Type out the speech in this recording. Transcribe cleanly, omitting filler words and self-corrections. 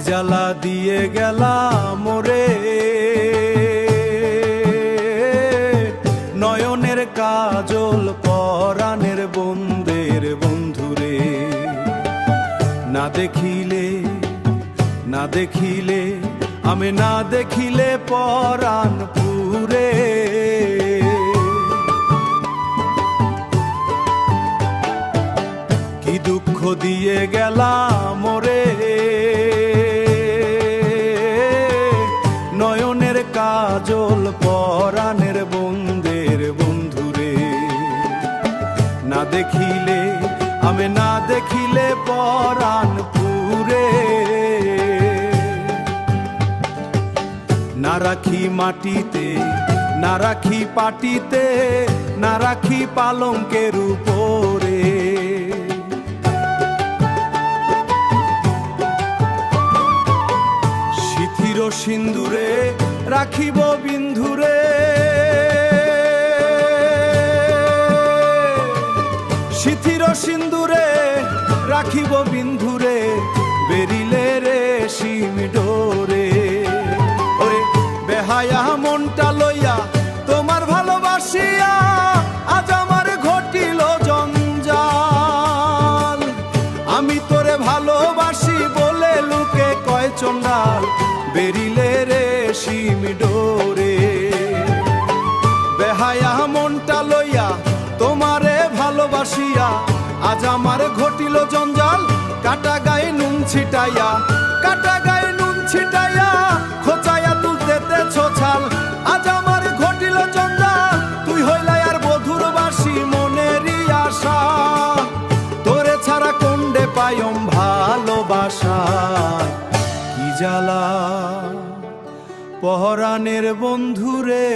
জ্বালা দিয়ে গেলা মোরে, নয়নের কাজল পরাণের বন্দের বন্ধুরে। না দেখিলে না দেখিলে আমি না দেখিলে পরাণ পুরে। কি দুঃখ দিয়ে গেলা মোরে, নয়নের কাজল পরাণের বন্দের বন্ধুরে। না দেখিলে আমি না দেখিলে পরাণ পুরে। না রাখি মাটিতে না রাখি পাটিতে, না রাখি পালঙ্কের উপরে। শিথির সিন্দুরে রাখিব বিন্ধুরে, শিথির সিন্দুরে রাখিব বিন্ধুরে। বেরিলে রে শিম ডোরে, ওরে বেহায়া মনটা লইয়া তোমার ভালোবাসিয়া আজ আমার ঘটিল জঞ্জাল। আমি তোরে ভালোবাসি বলে লোকে কয় চন্ডাল। বেরিলে রে শিম ডোরে, বেহায়া মনটা লইয়া তোমারে ভালোবাসিয়া আজ আমার ঘটিল জঞ্জাল। কাটা গায়ে নুন ছিটাইয়া কাটা গায়ে নুন ছিটাইয়া খোঁচাইয়া তুলতেছ ছাল। আজ আমার ঘটিল জঞ্জাল, তুই হইলাই আর বধুর বাসি মনেরই আশা। তোরে ছাড়া কোন্ডে পায়ম ভালোবাসা। কি জ্বালা পরাণের বন্ধুরে।